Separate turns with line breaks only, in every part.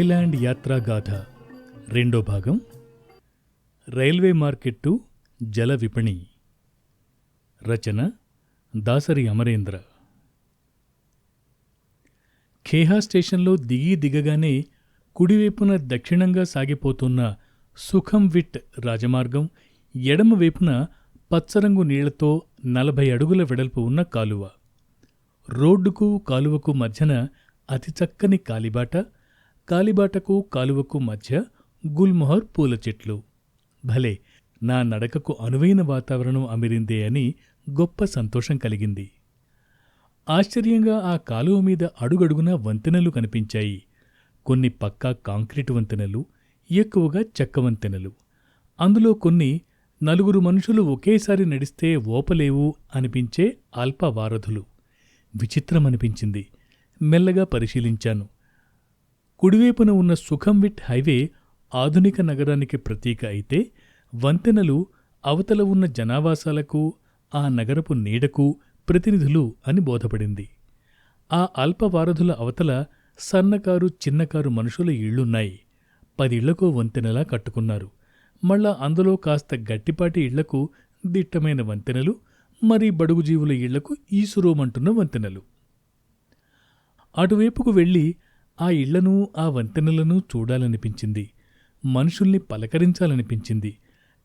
Thailand యాత్రాగాథ రెండో భాగం. Railway market జల విపణి. రచన దాసరి అమరేంద్ర. ఖేహా స్టేషన్లో దిగగానే కుడివైపున దక్షిణంగా సాగిపోతున్న సుఖంవిట్ రాజమార్గం, ఎడమవైపున పచ్చరంగు నీళ్లతో 40 అడుగుల వెడల్పు ఉన్న కాలువ. రోడ్డుకు కాలువకు మధ్యన అతి చక్కని కాలిబాటకు కాలువకు మధ్య గుల్మొహర్ పూల చెట్లు. భలే, నా నడకకు అనువైన వాతావరణం అమిరిందే అని గొప్ప సంతోషం కలిగింది. ఆశ్చర్యంగా ఆ కాలువ మీద అడుగడుగునా వంతెనలు కనిపించాయి. కొన్ని పక్కా కాంక్రీటు వంతెనలు, ఎక్కువగా చెక్క వంతెనలు. అందులో కొన్ని 4 మనుషులు ఒకేసారి నడిస్తే ఓపలేవు అనిపించే అల్పవారధులు. విచిత్రమనిపించింది. మెల్లగా పరిశీలించాను. కుడివైపున ఉన్న సుఖంవిట్ హైవే ఆధునిక నగరానికి ప్రతీక అయితే, వంతెనలు అవతల ఉన్న జనావాసాలకు, ఆ నగరపు నీడకు ప్రతినిధులు అని బోధపడింది. ఆ అల్పవారధుల అవతల సన్నకారు, చిన్నకారు మనుషుల ఇళ్లున్నాయి. 10 ఇళ్లకో వంతెనలా కట్టుకున్నారు. మళ్ళా అందులో కాస్త గట్టిపాటి ఇళ్లకు దిట్టమైన వంతెనలు, మరీ బడుగుజీవుల ఇళ్లకు ఈసురోమంటున్న వంతెనలు. అటువైపుకు వెళ్ళి ఆ ఇళ్లను, ఆ వంతెనలను చూడాలనిపించింది. మనుషుల్ని పలకరించాలనిపించింది.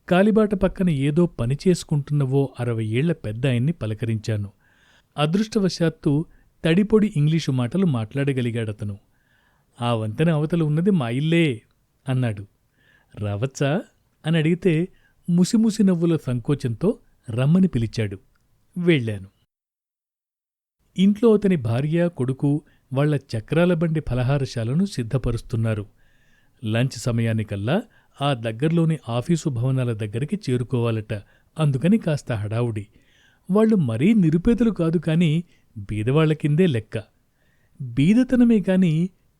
కాలిబాట పక్కన ఏదో పని చేసుకుంటున్నవో 60 ఏళ్ల పెద్దాయన్ని పలకరించాను. అదృష్టవశాత్తు తడిపొడి ఇంగ్లీషు మాటలు మాట్లాడగలిగాడతను. ఆ వంతెన అవతల ఉన్నది మా ఇల్లే అన్నాడు. రావచ్చా అని అడిగితే ముసిముసి నవ్వుల సంకోచంతో రమ్మని పిలిచాడు. వెళ్ళాను. ఇంట్లో అతని భార్య, కొడుకు వాళ్ల చక్రాల బండి ఫలహారశాలను సిద్ధపరుస్తున్నారు. లంచ్ సమయానికల్లా ఆ దగ్గర్లోని ఆఫీసు భవనాల దగ్గరికి చేరుకోవాలట. అందుకని కాస్త హడావుడి. వాళ్లు మరీ నిరుపేదలు కాదు కాని బీదవాళ్ల కిందే లెక్క. బీదతనమే కాని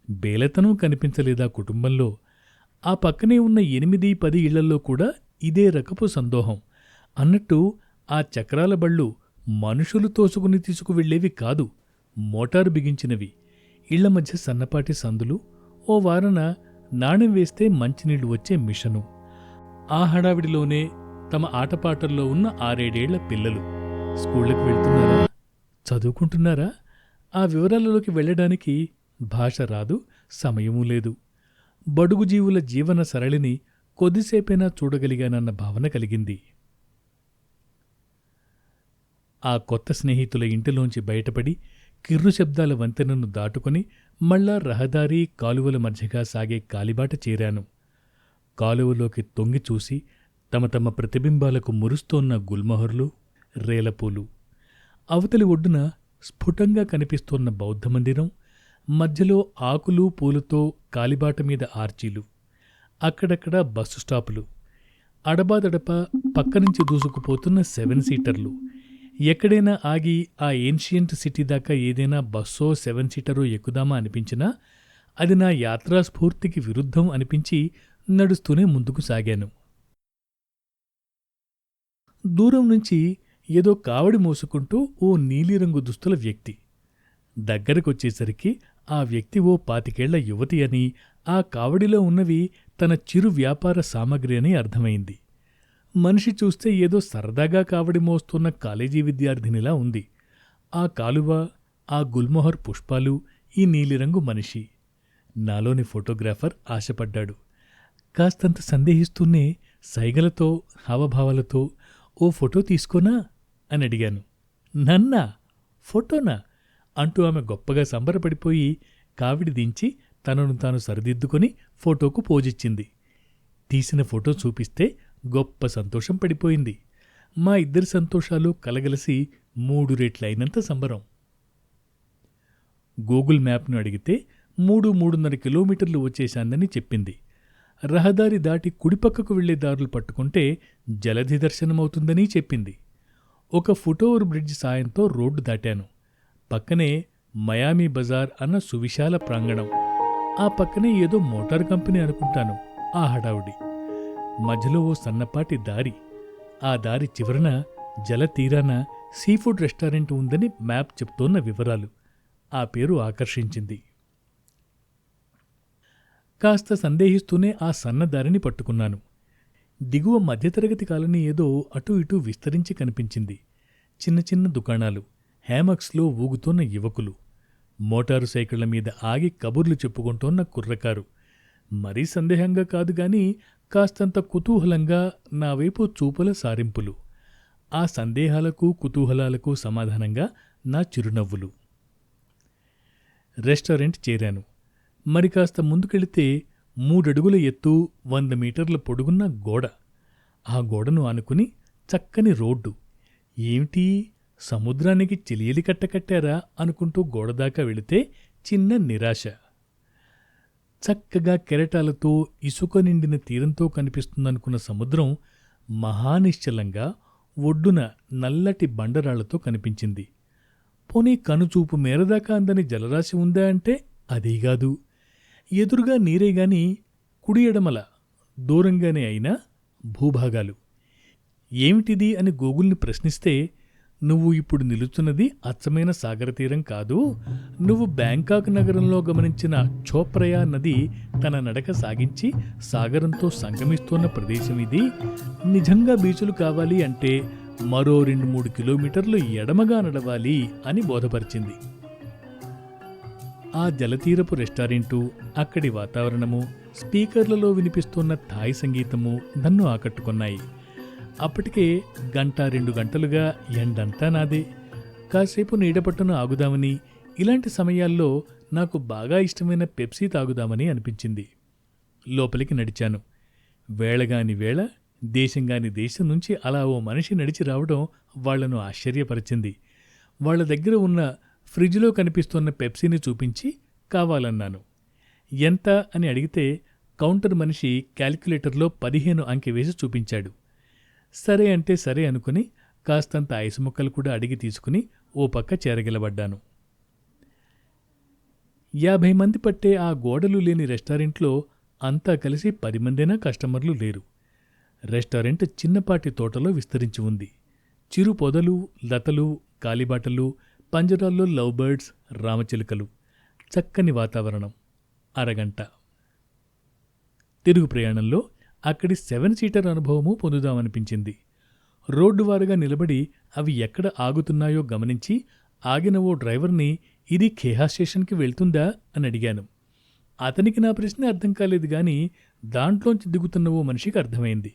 బేలతనం కనిపించలేదా కుటుంబంలో. ఆ పక్కనే ఉన్న 8-10 ఇళ్లల్లో కూడా ఇదే రకపు సందోహం. అన్నట్టు ఆ చక్రాల బళ్ళు మనుషులు తోసుకుని తీసుకువెళ్లేవి కాదు, మోటారు బిగించినవి. ఇళ్ల మధ్య సన్నపాటి సందులు, ఓ వారన నాణెం వేస్తే మంచినీళ్లు వచ్చే మిషను. ఆ హడావిడిలోనే తమ ఆటపాటల్లో ఉన్న 6-7 ఏళ్ల పిల్లలు. స్కూళ్లకు వెళ్తున్నారా, చదువుకుంటున్నారా? ఆ వివరాలలోకి వెళ్లడానికి భాష రాదు, సమయమూ లేదు. బడుగుజీవుల జీవన సరళిని కొద్దిసేపైనా చూడగలిగానన్న భావన కలిగింది. ఆ కొత్త స్నేహితుల ఇంటిలోంచి బయటపడి కిర్రు శబ్దాల వంతెనను దాటుకుని మళ్ళా రహదారి, కాలువల మధ్యగా సాగే కాలిబాట చేరాను. కాలువలోకి తొంగి చూసి తమ తమ ప్రతిబింబాలకు మురుస్తోన్న గుల్మొహర్లు, రేలపూలు. అవతలి ఒడ్డున స్ఫుటంగా కనిపిస్తోన్న బౌద్ధమందిరం, మధ్యలో ఆకులు పూలతో కాలిబాట మీద ఆర్చీలు, అక్కడక్కడ బస్సు స్టాపులు, అడపాదడపా పక్కనుంచి దూసుకుపోతున్న 7 సీటర్లు. ఎక్కడైనా ఆగి ఆ ఏన్షియంట్ సిటీ దాకా ఏదైనా బస్సో 7 సీటరో ఎక్కుదామా అనిపించినా అది నా యాత్రాస్ఫూర్తికి విరుద్ధం అనిపించి నడుస్తూనే ముందుకు సాగాను. దూరం నుంచి ఏదో కావడి మోసుకుంటూ ఓ నీలిరంగు దుస్తుల వ్యక్తి. దగ్గరకొచ్చేసరికి ఆ వ్యక్తి ఓ 25 ఏళ్ల యువతి అని, ఆ కావడిలో ఉన్నవి తన చిరు వ్యాపార సామగ్రి అని అర్థమైంది. మనిషి చూస్తే ఏదో సరదాగా కావడి మోస్తున్న కాలేజీ విద్యార్థినిలా ఉంది. ఆ కాలువ, ఆ గుల్మొహర్ పుష్పాలు, ఈ నీలిరంగు మనిషి. నాలోని ఫోటోగ్రాఫర్ ఆశపడ్డాడు. కాస్తంత సందేహిస్తూనే సైగలతో, హావభావాలతో ఓ ఫోటో తీసుకోనా అని అడిగాను. నన్నా? ఫోటోనా అంటూ ఆమె గొప్పగా సంబరపడిపోయి కావిడి దించి తనను తాను సరిదిద్దుకొని ఫోటోకు పోజిచ్చింది. తీసిన ఫోటో చూపిస్తే గొప్ప సంతోషం పడిపోయింది. మా ఇద్దరి సంతోషాలు కలగలసి 3 రెట్లయినంత సంబరం. గూగుల్ మ్యాప్ను అడిగితే 3-3.5 కిలోమీటర్లు వచ్చేశాందని చెప్పింది. రహదారి దాటి కుడిపక్కకు వెళ్లే దారులు పట్టుకుంటే జలధి దర్శనమవుతుందని చెప్పింది. ఒక ఫుట్ఓవర్ బ్రిడ్జ్ సాయంతో రోడ్డు దాటాను. పక్కనే మయామి బజార్ అన్న సువిశాల ప్రాంగణం. ఆ పక్కనే ఏదో మోటారు కంపెనీ అనుకుంటాను. ఆ హడావుడి మధ్యలో ఓ సన్నపాటి దారి. ఆ దారి చివరన జలతీరాన సీఫుడ్ రెస్టారెంట్ ఉందని మ్యాప్ చెప్తోన్న వివరాలు. ఆ పేరు ఆకర్షించింది. కాస్త సందేహిస్తూనే ఆ సన్నదారిని పట్టుకున్నాను. దిగువ మధ్యతరగతి కాలనీ ఏదో అటూ ఇటూ విస్తరించి కనిపించింది. చిన్న చిన్న దుకాణాలు, హ్యామక్స్లో ఊగుతోన్న యువకులు, మోటారు సైకిళ్ల మీద ఆగి కబుర్లు చెప్పుకుంటోన్న కుర్రకారు. మరీ సందేహంగా కాదుగాని కాస్తంత కుతూహలంగా నావైపు చూపుల సారింపులు. ఆ సందేహాలకు కుతూహలాలకు సమాధానంగా నా చిరునవ్వులు. రెస్టారెంట్ చేరాను. మరి కాస్త ముందుకెళితే 3 అడుగుల ఎత్తు, 100 మీటర్ల పొడుగున్న గోడ. ఆ గోడను ఆనుకుని చక్కని రోడ్డు. ఏమిటి, సముద్రానికి చిలియలి కట్టకట్టారా అనుకుంటూ గోడదాకా వెళితే చిన్న నిరాశ. చక్కగా కెరటాలతో ఇసుక నిండిన తీరంతో కనిపిస్తుందనుకున్న సముద్రం మహానిశ్చలంగా ఒడ్డున నల్లటి బండరాళ్లతో కనిపించింది. పోనీ కనుచూపు మేరదాకా అందని జలరాశి ఉందా అంటే అదీగాదు. ఎదురుగా నీరేగాని కుడి ఎడమల దూరంగానే అయినా భూభాగాలు. ఏమిటిది అని గూగుల్ని ప్రశ్నిస్తే, నువ్వు ఇప్పుడు నిలుచున్నది అచ్చమైన సాగరతీరం కాదు, నువ్వు బ్యాంకాక్ నగరంలో గమనించిన చోప్రయా నది తన నడక సాగించి సాగరంతో సంగమిస్తోన్న ప్రదేశం ఇది. నిజంగా బీచులు కావాలి అంటే మరో 2-3 కిలోమీటర్లు ఎడమగా నడవాలి అని బోధపరిచింది. ఆ జలతీరపు రెస్టారెంటు, అక్కడి వాతావరణము, స్పీకర్లలో వినిపిస్తున్న థాయ్ సంగీతము నన్ను ఆకట్టుకున్నాయి. అప్పటికే 1-2 గంటలుగా ఎండంతా నాదే. కాసేపు నీడపట్టున ఆగుదామని, ఇలాంటి సమయాల్లో నాకు బాగా ఇష్టమైన పెప్సీ తాగుదామని అనిపించింది. లోపలికి నడిచాను. వేళగాని వేళ, దేశంగాని దేశం నుంచి అలా ఓ మనిషి నడిచి రావడం వాళ్లను ఆశ్చర్యపరిచింది. వాళ్ల దగ్గర ఉన్న ఫ్రిడ్జ్లో కనిపిస్తున్న పెప్సీని చూపించి కావాలన్నాను. ఎంత అని అడిగితే కౌంటర్ మనిషి క్యాల్కులేటర్లో 15 అంకె వేసి చూపించాడు. సరే అంటే సరే అనుకుని కాస్తంత ఐసు ముక్కలు కూడా అడిగి తీసుకుని ఓ పక్క చేరగిలబడ్డాను. 50 మంది పట్టే ఆ గోడలు లేని రెస్టారెంట్లో అంతా కలిసి 10 మందైనా కస్టమర్లు లేరు. రెస్టారెంట్ చిన్నపాటి తోటలో విస్తరించి ఉంది. చిరు పొదలు, లతలు, కాలిబాటలు, పంజరాల్లో లవ్ బర్డ్స్, రామచిలుకలు. చక్కని వాతావరణం. అరగంట తిరుగు ప్రయాణంలో అక్కడి 7 సీటర్ అనుభవము పొందుదామనిపించింది. రోడ్డువారుగా నిలబడి అవి ఎక్కడ ఆగుతున్నాయో గమనించి ఆగిన ఓ డ్రైవర్ని, ఇది ఖేహా స్టేషన్కి వెళ్తుందా అని అడిగాను. అతనికి నా ప్రశ్న అర్థం కాలేదు గాని దాంట్లోంచి దిగుతున్న ఓ మనిషికి అర్థమైంది.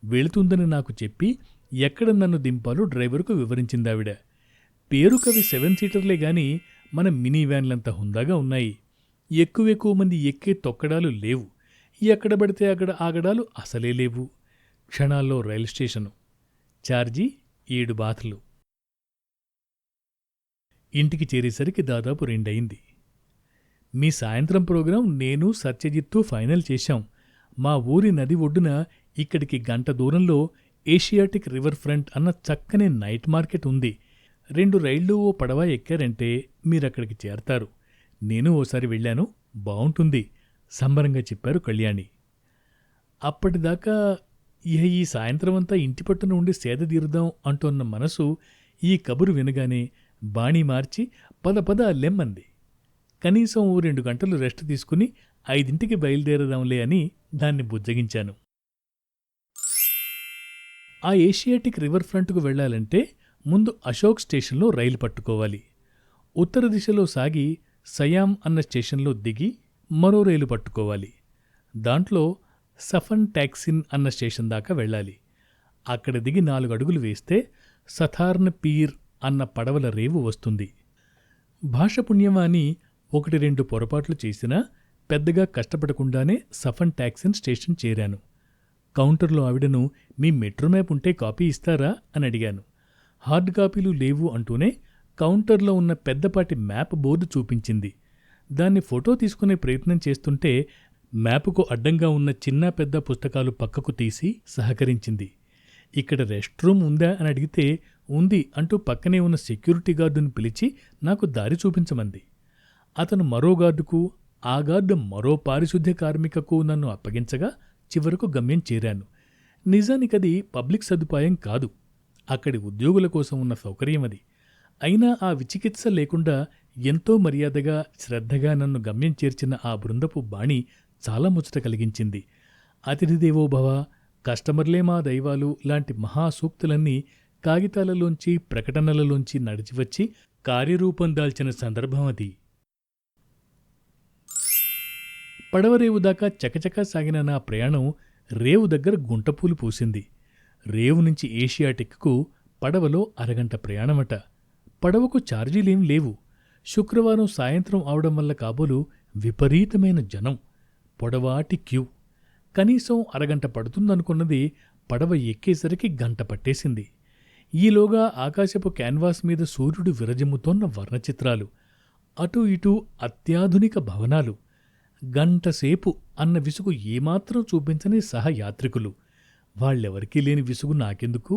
వెళుతుందని నాకు చెప్పి ఎక్కడ నన్ను దింపాలో డ్రైవర్కు వివరించిందావిడ. పేరుకవి 7 సీటర్లే గాని మన మినీ వ్యాన్లంత హుందాగా ఉన్నాయి. ఎక్కువ మంది ఎక్కే తొక్కడాలు లేవు. ఎక్కడ పడితే అక్కడ ఆగడాలు అసలే లేవు. క్షణాల్లో రైలు స్టేషను. ఛార్జీ 7 బాతులు. ఇంటికి చేరేసరికి దాదాపు 2 అయింది. మీ సాయంత్రం ప్రోగ్రాం నేను, సత్యజిత్తు ఫైనల్ చేశాం. మా ఊరి నది ఒడ్డున ఇక్కడికి 1 గంట దూరంలో ఏషియాటిక్ రివర్ ఫ్రంట్ అన్న చక్కని నైట్ మార్కెట్ ఉంది. 2 రైళ్లు ఓ పడవ ఎక్కారంటే మీరక్కడికి చేరతారు. నేను ఓసారి వెళ్ళాను, బావుంటుంది సంబరంగా చెప్పారు కళ్యాణి. అప్పటిదాకా ఈ సాయంత్రమంతా ఇంటి పట్టున ఉండి సేద తీరుదాం అంటోన్న మనసు ఈ కబురు వినగానే బాణీ మార్చి పద లెమ్మంది. కనీసం ఓ 2 గంటలు రెస్ట్ తీసుకుని 5ంటికి బయలుదేరదాంలే అని దాన్ని బుజ్జగించాను. ఆ ఏషియాటిక్ రివర్ ఫ్రంట్కు వెళ్లాలంటే ముందు అశోక్ స్టేషన్లో రైలు పట్టుకోవాలి. ఉత్తర దిశలో సాగి సయాం అన్న స్టేషన్లో దిగి మరో రైలు పట్టుకోవాలి. దాంట్లో సఫన్ టాక్సిన్ అన్న స్టేషన్ దాకా వెళ్ళాలి. అక్కడ దిగి 4 అడుగులు వేస్తే సథార్న్ పీర్ అన్న పడవల రేవు వస్తుంది. భాష పుణ్యమా అని 1-2 పొరపాట్లు చేసినా పెద్దగా కష్టపడకుండానే సఫన్ టాక్సిన్ స్టేషన్ చేరాను. కౌంటర్లో ఆవిడను, మీ మెట్రో మ్యాప్ ఉంటే కాపీ ఇస్తారా అని అడిగాను. హార్డ్ కాపీలు లేవు అంటూనే కౌంటర్లో ఉన్న పెద్దపాటి మ్యాప్ బోర్డు చూపించింది. దాన్ని ఫోటో తీసుకునే ప్రయత్నం చేస్తుంటే మ్యాపుకు అడ్డంగా ఉన్న చిన్న పెద్ద పుస్తకాలు పక్కకు తీసి సహకరించింది. ఇక్కడ రెస్ట్ రూమ్ ఉందా అని అడిగితే ఉంది అంటూ పక్కనే ఉన్న సెక్యూరిటీ గార్డును పిలిచి నాకు దారి చూపించమంది. అతను మరో గార్డుకు, ఆ గార్డు మరో పారిశుద్ధ్య కార్మికకు నన్ను అప్పగించగా చివరకు గమ్యం చేరాను. నిజానికది పబ్లిక్ సదుపాయం కాదు, అక్కడి ఉద్యోగుల కోసం ఉన్న సౌకర్యం అది. అయినా ఆ విచికిత్స లేకుండా ఎంతో మర్యాదగా శ్రద్ధగా నన్ను గమ్యం చేర్చిన ఆ బృందపు బాణి చాలా ముచ్చట కలిగించింది. అతిథిదేవోభవ, కస్టమర్లే మా దైవాలు లాంటి మహాసూక్తులన్నీ కాగితాలలోంచి, ప్రకటనలలోంచి నడిచివచ్చి కార్యరూపం దాల్చిన సందర్భం అది. పడవరేవు దాకా చకచకా సాగిన నా ప్రయాణం రేవు దగ్గర గుంటపూలు పూసింది. రేవు నుంచి ఏషియాటిక్కు పడవలో అరగంట ప్రయాణమట. పడవకు ఛార్జీలేం లేవు. శుక్రవారం సాయంత్రం అవడం వల్ల కాబోలు విపరీతమైన జనం, పొడవాటి క్యూ. కనీసం అరగంట పడుతుందనుకున్నది పడవ ఎక్కేసరికి గంట పట్టేసింది. ఈలోగా ఆకాశపు క్యాన్వాస్ మీద సూర్యుడు విరజిమ్ముతోన్న వర్ణచిత్రాలు, అటూ ఇటూ అత్యాధునిక భవనాలు. గంటసేపు అన్న విసుగు ఏమాత్రం చూపించని సహయాత్రికులు. వాళ్ళెవరికీ లేని విసుగు నాకెందుకు?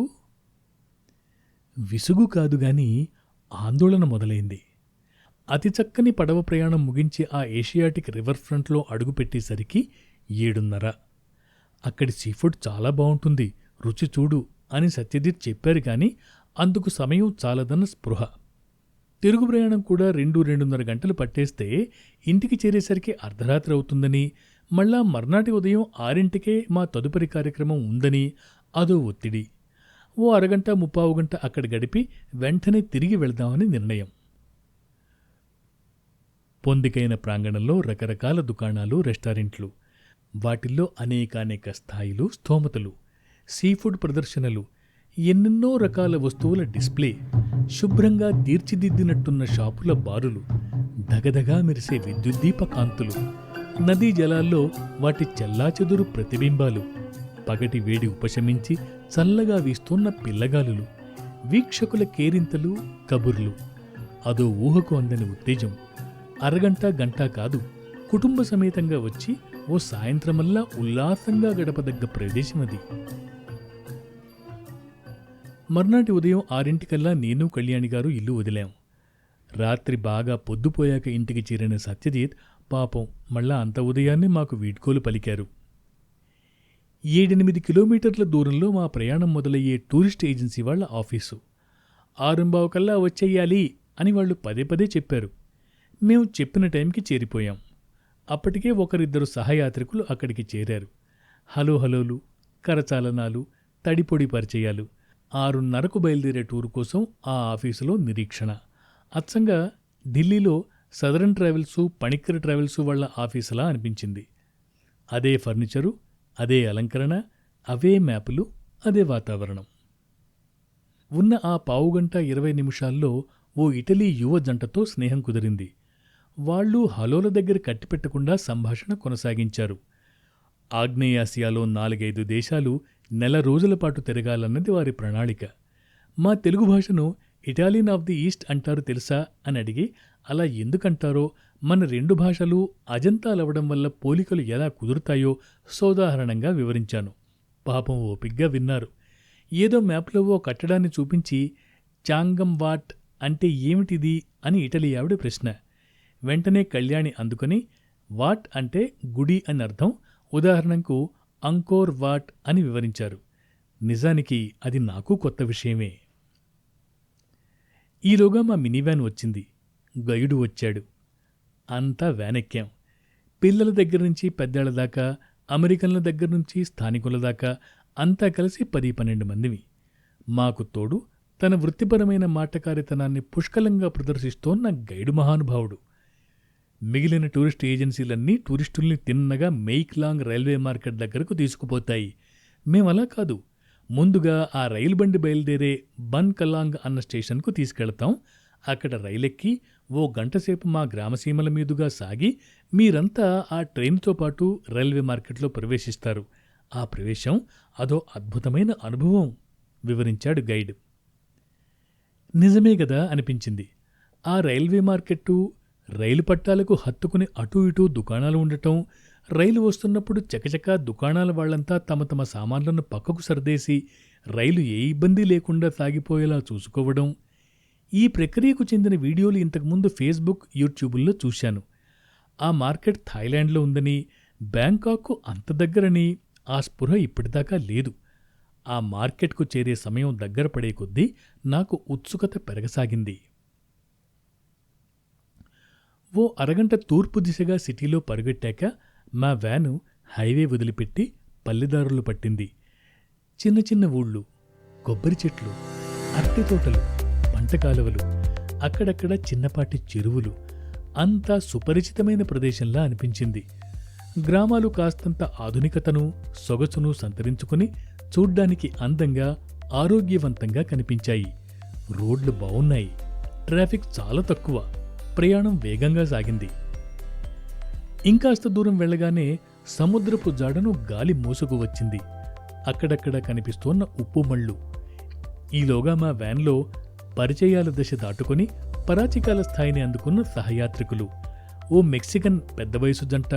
విసుగు కాదుగాని ఆందోళన మొదలైంది. అతి చక్కని పడవ ప్రయాణం ముగించి ఆ ఏషియాటిక్ రివర్ ఫ్రంట్లో అడుగుపెట్టేసరికి 7:30. అక్కడి సీఫుడ్ చాలా బావుంటుంది, రుచి చూడు అని సత్యజిత్ చెప్పారు గాని అందుకు సమయం చాలదన్న స్పృహ. తిరుగు ప్రయాణం కూడా 2-2:30 గంటలు పట్టేస్తే ఇంటికి చేరేసరికి అర్ధరాత్రి అవుతుందని, మళ్ళా మర్నాటి ఉదయం 6ంటికే మా తదుపరి కార్యక్రమం ఉందని అదో ఒత్తిడి. ఓ అరగంట 30 గంట అక్కడ గడిపి వెంటనే తిరిగి వెళ్దామని నిర్ణయం. పొందికైన ప్రాంగణంలో రకరకాల దుకాణాలు, రెస్టారెంట్లు. వాటిల్లో అనేకానేక స్థాయిలు, స్థోమతలు. సీఫుడ్ ప్రదర్శనలు, ఎన్నెన్నో రకాల వస్తువుల డిస్ప్లే, శుభ్రంగా తీర్చిదిద్దినట్టున్న షాపుల బారులు, దగదగా మెరిసే విద్యుద్దీప కాంతులు, నదీ జలాల్లో వాటి చెల్లాచెదురు ప్రతిబింబాలు, పగటి వేడి ఉపశమించి చల్లగా వీస్తున్న పిల్లగాలులు, వీక్షకుల కేరింతలు, కబుర్లు. అదో ఊహకు అందని ఉత్తేజం. అరగంట గంట కాదు, కుటుంబ సమేతంగా వచ్చి ఓ సాయంత్రమల్లా ఉల్లాసంగా గడపదగ్గ ప్రదేశమది. మర్నాటి ఉదయం 6ంటికల్లా నేను, కళ్యాణిగారు ఇల్లు వదిలాం. రాత్రి బాగా పొద్దుపోయాక ఇంటికి చేరిన సత్యజిత్ పాపం మళ్ళా అంత ఉదయాన్నే మాకు వీడ్కోలు పలికారు. 7-8 కిలోమీటర్ల దూరంలో మా ప్రయాణం మొదలయ్యే టూరిస్ట్ ఏజెన్సీ వాళ్ల ఆఫీసు. 6:15 వచ్చేయాలి అని వాళ్ళు పదే పదే చెప్పారు. మేము చెప్పిన టైంకి చేరిపోయాం. అప్పటికే ఒకరిద్దరు సహయాత్రికులు అక్కడికి చేరారు. హలోలు, కరచాలనాలు, తడిపొడి పరిచయాలు. 6:30కు బయలుదేరే టూరు కోసం ఆ ఆఫీసులో నిరీక్షణ. అచ్చంగా ఢిల్లీలో సదరన్ ట్రావెల్సు, పణిక్కర్ ట్రావెల్సు వాళ్ల ఆఫీసులా అనిపించింది. అదే ఫర్నిచరు, అదే అలంకరణ, అవే మ్యాపులు, అదే వాతావరణం. ఉన్న ఆ పావుగంట 20 నిమిషాల్లో ఓ ఇటలీ యువ జంటతో స్నేహం కుదిరింది. వాళ్లు హలోల దగ్గర కట్టిపెట్టకుండా సంభాషణ కొనసాగించారు. ఆగ్నేయాసియాలో 4-5 దేశాలు నెల రోజుల పాటు తిరగాలన్నది వారి ప్రణాళిక. మా తెలుగు భాషను ఇటాలియన్ ఆఫ్ ది ఈస్ట్ అంటారు తెలుసా అని అడిగి, అలా ఎందుకంటారో, మన 2 భాషలు అజంతాలవడం వల్ల పోలికలు ఎలా కుదురుతాయో సోదాహరణంగా వివరించాను. పాపం ఓపిగ్గా విన్నారు. ఏదో మ్యాప్లో ఓ కట్టడాన్ని చూపించి చాంగం వాట్ అంటే ఏమిటిది అని ఇటలీ ఆవిడ ప్రశ్న. వెంటనే కళ్యాణి అందుకొని వాట్ అంటే గుడి అని అర్థం, ఉదాహరణకు అంకోర్ వాట్ అని వివరించారు. నిజానికి అది నాకు కొత్త విషయమే. ఈలోగా మా మినీ వ్యాన్ వచ్చింది. గైడు వచ్చాడు. అంతా వ్యానెక్కాం. పిల్లల దగ్గర నుంచి పెద్దాళ్ల దాకా, అమెరికన్ల దగ్గర నుంచి స్థానికుల దాకా అంతా కలిసి 10-12 మందిమి. మాకు తోడు తన వృత్తిపరమైన మాటకారితనాన్ని పుష్కలంగా ప్రదర్శిస్తోన్న గైడు మహానుభావుడు. మిగిలిన టూరిస్ట్ ఏజెన్సీలన్నీ టూరిస్టుల్ని తిన్నగా మెయిక్లాంగ్ రైల్వే మార్కెట్ దగ్గరకు తీసుకుపోతాయి. మేమలా కాదు. ముందుగా ఆ రైలు బండి బయలుదేరే బన్ కలాంగ్ అన్న స్టేషన్కు తీసుకెళ్తాం. అక్కడ రైలెక్కి ఓ గంటసేపు మా గ్రామసీమల మీదుగా సాగి మీరంతా ఆ ట్రైన్తో పాటు రైల్వే మార్కెట్లో ప్రవేశిస్తారు. ఆ ప్రవేశం అదో అద్భుతమైన అనుభవం వివరించాడు గైడ్. నిజమే గదా అనిపించింది. ఆ రైల్వే మార్కెట్టు, రైలు పట్టాలకు హత్తుకుని అటూ ఇటూ దుకాణాలు ఉండటం, రైలు వస్తున్నప్పుడు చకచకా దుకాణాల వాళ్లంతా తమ తమ సామాన్లను పక్కకు సర్దేసి రైలు ఏ ఇబ్బంది లేకుండా సాగిపోయేలా చూసుకోవడం. ఈ ప్రక్రియకు చెందిన వీడియోలు ఇంతకుముందు ఫేస్బుక్, యూట్యూబుల్లో చూశాను. ఆ మార్కెట్ థాయిలాండ్లో ఉందని, బ్యాంకాక్కు అంత దగ్గరని ఆ స్పృహ ఇప్పటిదాకా లేదు. ఆ మార్కెట్కు చేరే సమయం దగ్గర పడే కొద్దీ నాకు ఉత్సుకత పెరగసాగింది. ఓ అరగంట తూర్పు దిశగా సిటీలో పరుగెట్టాక మా వ్యాను హైవే వదిలిపెట్టి పల్లెదారులు పట్టింది. చిన్న చిన్న ఊళ్ళు, కొబ్బరి చెట్లు, అరటి తోటలు, పంట కాలువలు, అక్కడక్కడ చిన్నపాటి చెరువులు, అంతా సుపరిచితమైన ప్రదేశంలా అనిపించింది. గ్రామాలు కాస్తంత ఆధునికతను, సొగసును సంతరించుకుని చూడ్డానికి అందంగా, ఆరోగ్యవంతంగా కనిపించాయి. రోడ్లు బావున్నాయి. ట్రాఫిక్ చాలా తక్కువ. ప్రయాణం వేగంగా సాగింది. ఇంకాస్త దూరం వెళ్ళగానే సముద్రపు జాడను గాలి మోసుకు వచ్చింది. అక్కడక్కడ కనిపిస్తోన్న ఉప్పుమళ్ళు. ఈలోగా మా వ్యాన్లో పరిచయాల దశ దాటుకుని పరాచికాల స్థాయిని అందుకున్న సహయాత్రికులు, ఓ మెక్సికన్ పెద్ద వయసు జంట,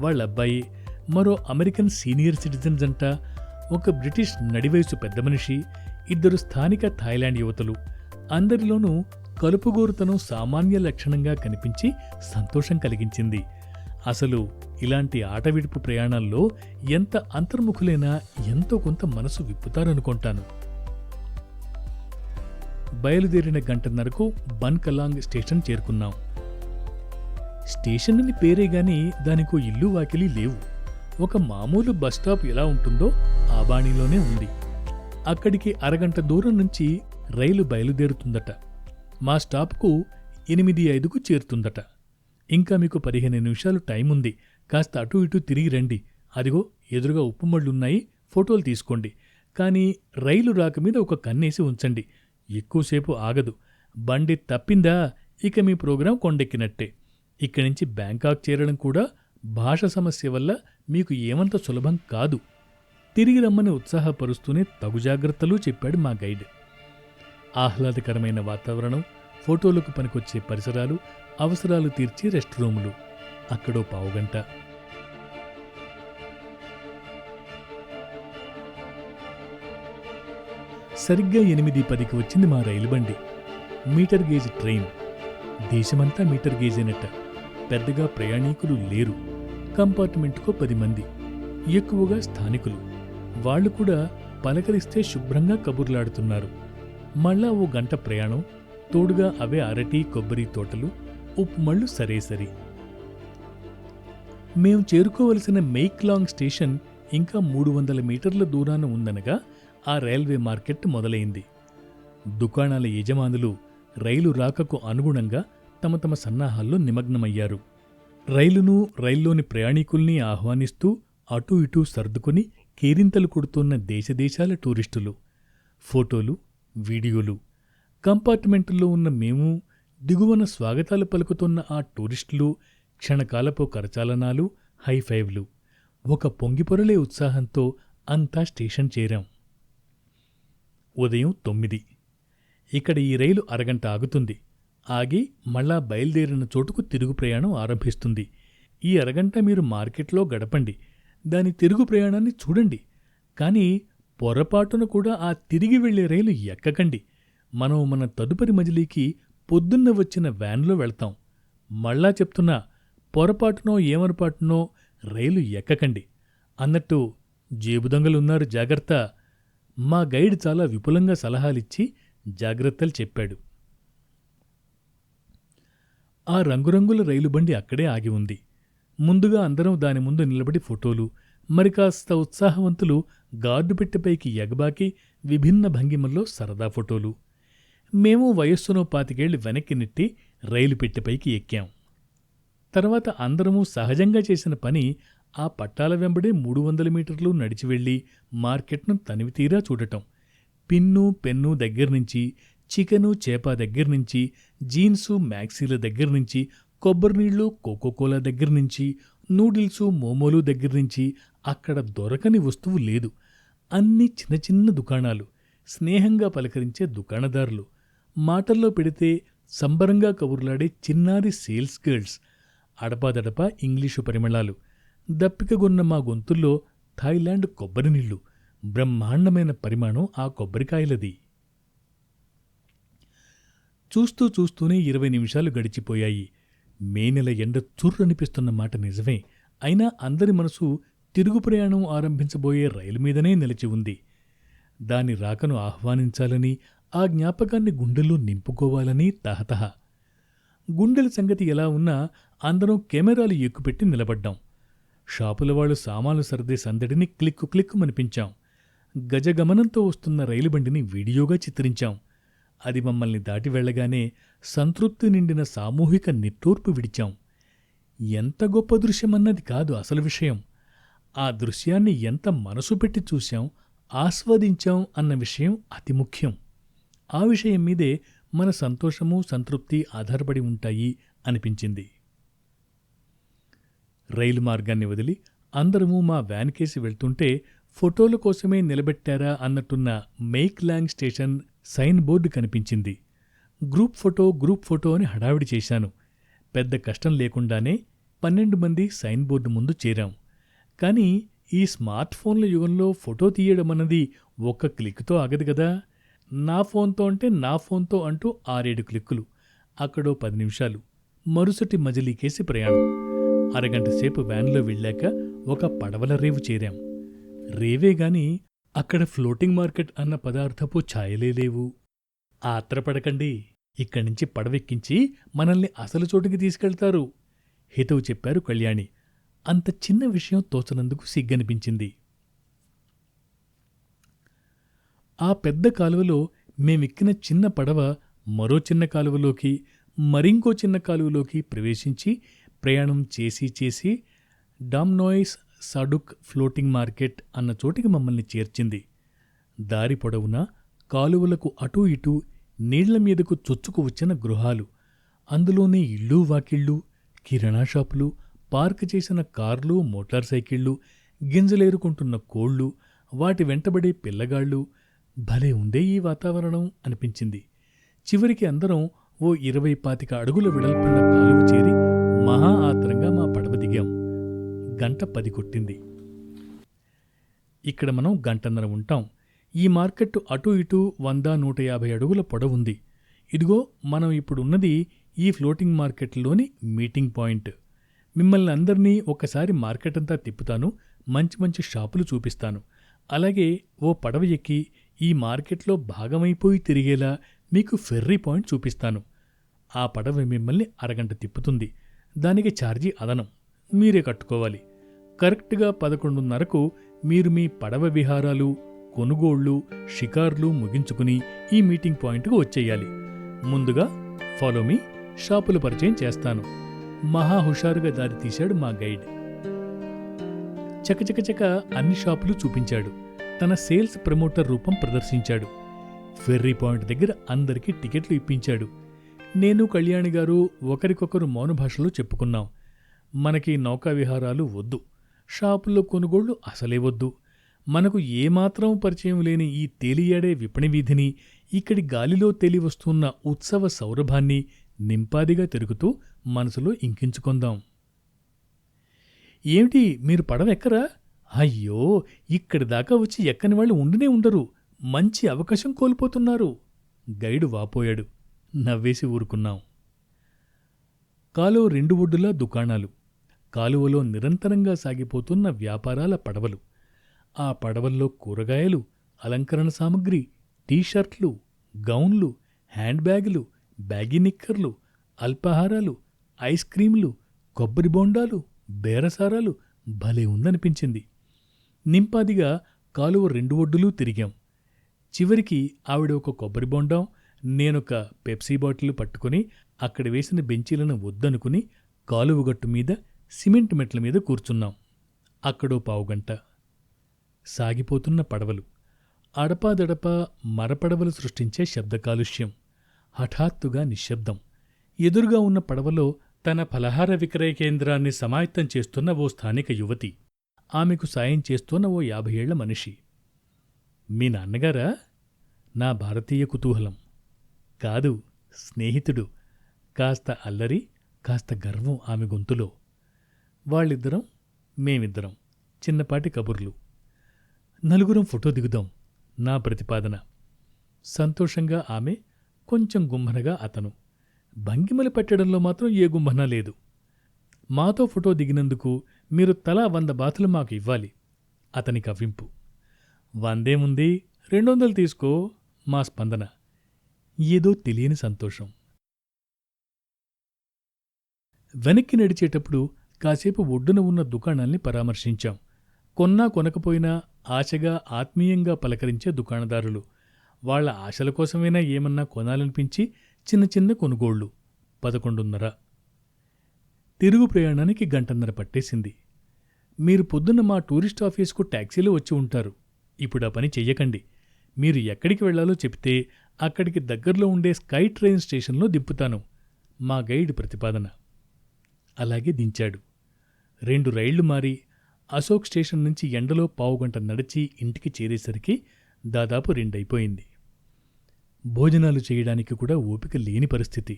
వాళ్ళబ్బాయి, మరో అమెరికన్ సీనియర్ సిటిజన్ జంట, ఒక బ్రిటిష్ నడివయసు పెద్ద మనిషి, 2 స్థానిక థాయిలాండ్ యువతులు. అందరిలోనూ కలుపుగోరుతనం సామాన్య లక్షణంగా కనిపించి సంతోషం కలిగించింది. అసలు ఇలాంటి ఆటవిడుపు ప్రయాణాల్లో ఎంత అంతర్ముఖులైనా ఎంతో కొంత మనసు విప్పుతారనుకుంటాను. బయలుదేరిన గంటన్నరకు బన్కలాంగ్ స్టేషన్ చేరుకున్నాం. స్టేషన్ అని పేరే గాని దానికో ఇల్లు వాకిలి లేవు. ఒక మామూలు బస్టాప్ ఎలా ఉంటుందో ఆ బాణీలోనే ఉంది. అక్కడికి అరగంట దూరం నుంచి రైలు బయలుదేరుతుందట. మా స్టాప్కు 8:05కు చేరుతుందట. ఇంకా మీకు 15 నిమిషాలు టైం ఉంది. కాస్త అటూ ఇటూ తిరిగి రండి. అదిగో ఎదురుగా ఉప్పుమళ్ళున్నాయి, ఫోటోలు తీసుకోండి. కానీ రైలు రాక మీద ఒక కన్నేసి ఉంచండి. ఎక్కువసేపు ఆగదు. బండి తప్పిందా ఇక మీ ప్రోగ్రాం కొండెక్కినట్టే. ఇక్కడి నుంచి బ్యాంకాక్ చేరడం కూడా భాష సమస్య వల్ల మీకు ఏమంత సులభం కాదు. తిరిగి రమ్మని ఉత్సాహపరుస్తూనే తగు జాగ్రత్తలు చెప్పాడు మా గైడ్. ఆహ్లాదకరమైన వాతావరణం, ఫోటోలకు పనికొచ్చే పరిసరాలు, అవసరాలు తీర్చే రెస్ట్ రూములు. అక్కడో పావుగంట. సరిగ్గా 8:10కి వచ్చింది మా రైలు బండి. Metre gauge train. దేశమంతా మీటర్ గేజేనట. పెద్దగా ప్రయాణీకులు లేరు. కంపార్ట్మెంట్కో 10 మంది, ఎక్కువగా స్థానికులు. వాళ్లు కూడా పలకరిస్తే శుభ్రంగా కబుర్లాడుతున్నారు. మళ్ళా ఓ గంట ప్రయాణం, తోడుగా అవే అరటి, కొబ్బరి తోటలు, ఉప్పుమళ్ళు సరేసరి. మేం చేరుకోవలసిన మెయిక్లాంగ్ స్టేషన్ ఇంకా 300 మీటర్ల దూరాన ఉందనగా ఆ రైల్వే మార్కెట్ మొదలైంది. దుకాణాల యజమానులు రైలు రాకకు అనుగుణంగా తమ తమ సన్నాహాల్లో నిమగ్నమయ్యారు. రైలును, రైల్లోని ప్రయాణికుల్ని ఆహ్వానిస్తూ అటూ ఇటూ సర్దుకుని కేరింతలు కొడుతోన్న దేశదేశాల టూరిస్టులు. ఫోటోలు, వీడియోలు. కంపార్ట్మెంటుల్లో ఉన్న మేము, దిగువన స్వాగతాలు పలుకుతున్న ఆ టూరిస్టులు, క్షణకాలపు కరచాలనాలు, హైఫైవ్లు. ఒక పొంగిపొరలే ఉత్సాహంతో అంతా స్టేషన్ చేరాం. ఉదయం 9. ఇక్కడ ఈ రైలు అరగంట ఆగుతుంది. ఆగి మళ్ళా బయలుదేరిన చోటుకు తిరుగు ప్రయాణం ఆరంభిస్తుంది. ఈ అరగంట మీరు మార్కెట్లో గడపండి. దాని తిరుగు ప్రయాణాన్ని చూడండి. కానీ పొరపాటున కూడా ఆ తిరిగి వెళ్లే రైలు ఎక్కకండి. మనం మన తదుపరి మజిలీకి పొద్దున్న వచ్చిన వ్యాన్లో వెళ్తాం. మళ్ళా చెప్తున్నా, పొరపాటునో ఏమరపాటునో రైలు ఎక్కకండి. అన్నట్టు జేబుదొంగలున్నారు, జాగ్రత్త. మా గైడ్ చాలా విపులంగా సలహాలిచ్చి జాగ్రత్తలు చెప్పాడు. ఆ రంగురంగుల రైలుబండి అక్కడే ఆగి ఉంది. ముందుగా అందరం దాని ముందు నిలబడి ఫోటోలు, మరి కాస్త ఉత్సాహవంతులు గార్డు పెట్టెపైకి ఎగబాకి విభిన్న భంగిమల్లో సరదా ఫోటోలు. మేము వయస్సునో 25 ఏళ్లు వెనక్కి నెట్టి రైలు పెట్టెపైకి ఎక్కాం. తర్వాత అందరమూ సహజంగా చేసిన పని ఆ పట్టాల వెంబడే 300 మీటర్లు నడిచి వెళ్లి మార్కెట్ను తనివితీరా చూడటం. పిన్ను, పెన్ను దగ్గర్నుంచి, చికెను, చేప దగ్గర్నుంచి, జీన్సు, మ్యాక్సీల దగ్గర్నుంచి, కొబ్బరినీళ్లు, కోకోకోలా దగ్గర్నుంచి, నూడిల్సు, మోమోలు దగ్గర్నుంచి అక్కడ దొరకని వస్తువు లేదు. అన్ని చిన్న చిన్న దుకాణాలు, స్నేహంగా పలకరించే దుకాణదారులు, మాటల్లో పెడితే సంబరంగా కబుర్లాడే చిన్నారి సేల్స్ గర్ల్స్, అడపాదడపా ఇంగ్లీషు పరిమళాలు. దప్పికగొన్న మా గొంతుల్లో థాయిలాండ్ కొబ్బరినీళ్లు. బ్రహ్మాండమైన పరిమాణం ఆ కొబ్బరికాయలది. చూస్తూ చూస్తూనే 20 నిమిషాలు గడిచిపోయాయి. మే నెల ఎండ చుర్రనిపిస్తున్న మాట నిజమే. అయినా అందరి మనసు తిరుగు ప్రయాణం ఆరంభించబోయే రైలు మీదనే నిలిచి ఉంది. దాని రాకను ఆహ్వానించాలని, ఆ జ్ఞాపకాన్ని గుండెల్లో నింపుకోవాలని తహతహ. గుండెల సంగతి ఎలా ఉన్నా అందరం కెమెరాలు ఎక్కుపెట్టి నిలబడ్డాం. షాపుల వాళ్ళు సామాన్లు సర్దే సందడిని క్లిక్కు క్లిక్కుమనిపించాం. గజగమనంతో వస్తున్న రైలు బండిని వీడియోగా చిత్రించాం. అది మమ్మల్ని దాటి వెళ్లగానే సంతృప్తి నిండిన సామూహిక నిట్టూర్పు విడిచాం. ఎంత గొప్ప దృశ్యమన్నది కాదు అసలు విషయం. ఆ దృశ్యాన్ని ఎంత మనసు పెట్టి చూశాం, ఆస్వాదించాం అన్న విషయం అతి ముఖ్యం. ఆ విషయం మీదే మన సంతోషము, సంతృప్తి ఆధారపడి ఉంటాయి అనిపించింది. రైలు మార్గాన్ని వదిలి అందరమూ మా వ్యాన్ కేసి వెళ్తుంటే ఫోటోల కోసమే నిలబెట్టారా అన్నట్టున్న Maeklong station sign board కనిపించింది. గ్రూప్ ఫోటో అని హడావిడి చేశాను. పెద్ద కష్టం లేకుండానే 12 మంది సైన్ బోర్డు ముందు చేరాం. కానీ ఈ స్మార్ట్ ఫోన్ల యుగంలో ఫోటో తీయడమన్నది ఒక్క క్లిక్తో ఆగదు గదా. నా ఫోన్తో అంటే నా ఫోన్తో అంటూ 6-7 క్లిక్కులు, అక్కడో 10 నిమిషాలు, మరుసటి మజిలీకేసి ప్రయాణం. అరగంట సేపు వ్యాన్లో వెళ్ళాక ఒక పడవల రేవు చేరాం. రేవేగాని అక్కడ ఫ్లోటింగ్ మార్కెట్ అన్న పదార్థపు ఛాయలే లేవు. ఆత్రపడకండి, ఇక్కడ్నించి పడవెక్కించి మనల్ని అసలు చోటుకి తీసుకెళ్తారు హితవు చెప్పారు కళ్యాణి. అంత చిన్న విషయం తోచనందుకు సిగ్గనిపించింది. ఆ పెద్ద కాలువలో మేమెక్కిన చిన్న పడవ మరో చిన్న కాలువలోకి, మరింకో చిన్న కాలువలోకి ప్రవేశించి ప్రయాణం చేసి డామ్నోయిస్ సడుక్ ఫ్లోటింగ్ మార్కెట్ అన్న చోటికి మమ్మల్ని చేర్చింది. దారి పొడవునా కాలువలకు అటూ ఇటూ నీళ్లమీదకు చొచ్చుకు వచ్చిన గృహాలు, అందులోనే ఇళ్ళూ వాకిళ్ళు, కిరాణా షాపులు, పార్క్ చేసిన కార్లు, మోటార్ సైకిళ్లు, గింజలేరుకుంటున్న కోళ్లు, వాటి వెంటబడే పిల్లగాళ్ళు. భలే ఉందే ఈ వాతావరణం అనిపించింది. చివరికి అందరం ఓ 20-25 అడుగుల వెడల్పున్న కాలువ చేరి మహా ఆత్రంగా మా పడవ దిగాం. 1:10 కొట్టింది. ఇక్కడ మనం 1:30 ఉంటాం. ఈ మార్కెట్టు అటూ ఇటూ 100-150 అడుగుల పొడవుంది. ఇదిగో మనం ఇప్పుడున్నది ఈ ఫ్లోటింగ్ మార్కెట్లోని మీటింగ్ పాయింట్. మిమ్మల్ని అందర్నీ ఒకసారి మార్కెటంతా తిప్పుతాను, మంచి మంచి షాపులు చూపిస్తాను. అలాగే ఓ పడవ ఎక్కి ఈ మార్కెట్లో భాగమైపోయి తిరిగేలా మీకు ఫెర్రీ పాయింట్ చూపిస్తాను. ఆ పడవ మిమ్మల్ని అరగంట తిప్పుతుంది. దానికి ఛార్జీ అదనం, మీరే కట్టుకోవాలి. కరెక్ట్గా 11:30కు మీరు మీ పడవ విహారాలు, కొనుగోళ్లు, షికార్లు ముగించుకుని ఈ మీటింగ్ పాయింట్కు వచ్చేయాలి. ముందుగా ఫాలో మీ, షాపుల పరిచయం చేస్తాను. మహా హుషారుగా దారి తీశాడు మా గైడ్. చకచకచక అన్ని షాపులు చూపించాడు. తన సేల్స్ ప్రమోటర్ రూపం ప్రదర్శించాడు. ఫెర్రీ పాయింట్ దగ్గర అందరికీ టికెట్లు ఇప్పించాడు. నేను కళ్యాణి గారు ఒకరికొకరు మౌన భాషలో చెప్పుకున్నాం. మనకి నౌకా విహారాలు వద్దు, షాపుల్లో కొనుగోళ్లు అసలే వద్దు. మనకు ఏమాత్రం పరిచయం లేని ఈ తేలియాడే విపణి వీధిని, ఇక్కడి గాలిలో తేలివస్తున్న ఉత్సవ సౌరభాన్ని నింపాదిగా తిరుగుతూ మనసులో ఇంకించుకొందాం. ఏమిటి మీరు పడవెక్కరా? అయ్యో, ఇక్కడి దాకా వచ్చి ఎక్కని వాళ్ళు ఉండనే ఉండరు. మంచి అవకాశం కోల్పోతున్నారు గైడు వాపోయాడు. నవ్వేసి ఊరుకున్నాం. కాలువ 2 ఒడ్డులా దుకాణాలు, కాలువలో నిరంతరంగా సాగిపోతున్న వ్యాపారాల పడవలు. ఆ పడవల్లో కూరగాయలు, అలంకరణ సామగ్రి, టీషర్ట్లు, గౌన్లు, హ్యాండ్ బ్యాగులు, బ్యాగీ నిక్కర్లు, అల్పాహారాలు, ఐస్ క్రీంలు, కొబ్బరి బోండాలు, బేరసారాలు. భలే ఉందనిపించింది. నింపాదిగా కాలువ 2 ఒడ్డులూ తిరిగాం. చివరికి ఆవిడ ఒక కొబ్బరి బోండం, నేనొక పెప్సీ బాటిల్ పట్టుకుని అక్కడ వేసిన బెంచీలను వద్దనుకుని కాలువగట్టు మీద సిమెంట్ మెట్ల మీద కూర్చున్నాం. అక్కడో పావుగంట. సాగిపోతున్న పడవలు, అడపాదడపా మరపడవలు సృష్టించే శబ్ద కాలుష్యం. హఠాత్తుగా నిశ్శబ్దం. ఎదురుగా ఉన్న పడవలో తన ఫలహార విక్రయ కేంద్రాన్ని సమాయత్తం చేస్తున్న ఓ స్థానిక యువతి, ఆమెకు సాయం చేస్తున్న ఓ 50 ఏళ్ల మనిషి. మీ నాన్నగారా? నా భారతీయ కుతూహలం. కాదు, స్నేహితుడు. కాస్త అల్లరి, కాస్త గర్వం ఆమె గొంతులో. వాళ్ళిద్దరం, మేమిద్దరం. చిన్నపాటి కబుర్లు. 4 ఫోటో దిగుదాం నా ప్రతిపాదన. సంతోషంగా ఆమె, కొంచెం గుమ్మనగా అతను. భంగిమలు పెట్టడంలో మాత్రం ఏ గుమ్మనా లేదు. మాతో ఫోటో దిగినందుకు మీరు తలా 100 బాతులు మాకు ఇవ్వాలి అతని కవ్వింపు. 100 ఏముంది, 200 తీసుకో మా స్పందన. ఏదో తెలియని సంతోషం. వెనక్కి నడిచేటప్పుడు కాసేపు ఒడ్డున ఉన్న దుకాణాల్ని పరామర్శించాం. కొన్నా కొనకపోయినా ఆశగా ఆత్మీయంగా పలకరించే దుకాణదారులు. వాళ్ల ఆశల కోసమైనా ఏమన్నా కొనాలనిపించి చిన్న చిన్న కొనుగోళ్లు. 11:30. తిరుగు ప్రయాణానికి గంటన్నర పట్టేసింది. మీరు పొద్దున్న మా టూరిస్ట్ ఆఫీసుకు టాక్సీలో వచ్చి ఉంటారు. ఇప్పుడా పని చెయ్యకండి. మీరు ఎక్కడికి వెళ్లాలో చెప్తే అక్కడికి దగ్గరలో ఉండే స్కై ట్రైన్ స్టేషన్లో దింపుతాను. మా గైడ్ ప్రతిపాదన. అలాగే దించాడు. 2 రైళ్లు మారి అశోక్ స్టేషన్ నుంచి ఎండలో పావుగంట నడిచి ఇంటికి చేరేసరికి దాదాపు 2 అయిపోయింది. భోజనాలు చేయడానికి కూడా ఓపిక లేని పరిస్థితి.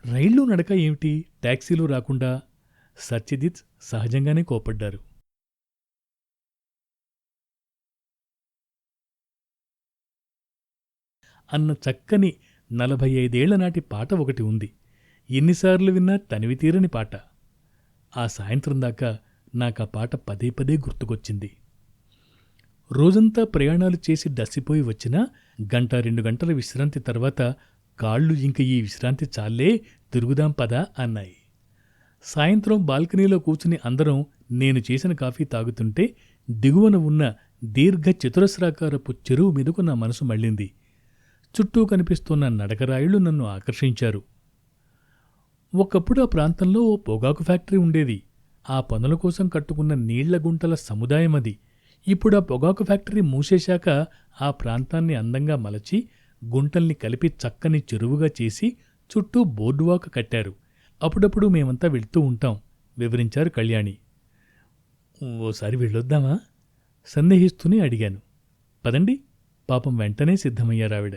రైళ్ళు నడక ఏమిటి, టాక్సీలు రాకుండా? సత్యజిత్ సహజంగానే కోపడ్డారు. అన్న చక్కని 45 నాటి పాట ఒకటి ఉంది. ఎన్నిసార్లు విన్నా తనివి తీరని పాట. ఆ సాయంత్రం దాకా నాకా పాట పదే పదే గుర్తుకొచ్చింది. రోజంతా ప్రయాణాలు చేసి డస్సిపోయి వచ్చినా 1-2 గంటల విశ్రాంతి తర్వాత కాళ్ళు ఇంక ఈ విశ్రాంతి చాలే, తిరుగుదాం పదా అన్నాయి. సాయంత్రం బాల్కనీలో కూర్చుని అందరం నేను చేసిన కాఫీ తాగుతుంటే దిగువన ఉన్న దీర్ఘ చతురస్రాకారపు చెరువు మీదకు నా మనసు మళ్ళింది. చుట్టూ కనిపిస్తున్న నడకరాయిళ్లు నన్ను ఆకర్షించారు. ఒకప్పుడు ఆ ప్రాంతంలో ఓ పొగాకు ఫ్యాక్టరీ ఉండేది. ఆ పనుల కోసం కట్టుకున్న నీళ్ల గుంటల సముదాయం అది. ఇప్పుడు ఆ పొగాకు ఫ్యాక్టరీ మూసేశాక ఆ ప్రాంతాన్ని అందంగా మలచి గుంటల్ని కలిపి చక్కని చెరువుగా చేసి చుట్టూ బోర్డువాక్ కట్టారు. అప్పుడప్పుడు మేమంతా వెళ్తూ ఉంటాం వివరించారు కళ్యాణి. ఓసారి వెళ్ళొద్దామా? సందేహిస్తూనే అడిగాను. పదండి. పాపం వెంటనే సిద్ధమయ్యారావిడ.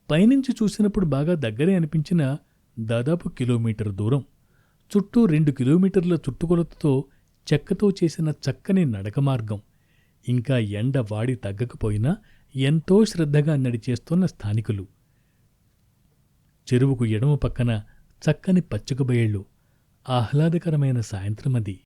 పైనుంచి చూసినప్పుడు బాగా దగ్గరే అనిపించిన దాదాపు కిలోమీటర్ దూరం. చుట్టూ 2 కిలోమీటర్ల చుట్టుకొలతతో చెక్కతో చేసిన చక్కని నడక మార్గం. ఇంకా ఎండ వాడి తగ్గకపోయినా ఎంతో శ్రద్ధగా నడిచేస్తున్న స్థానికులు. చెరువుకు ఎడమ పక్కన చక్కని పచ్చిక బయళ్ళు. ఆహ్లాదకరమైన సాయంత్రమది.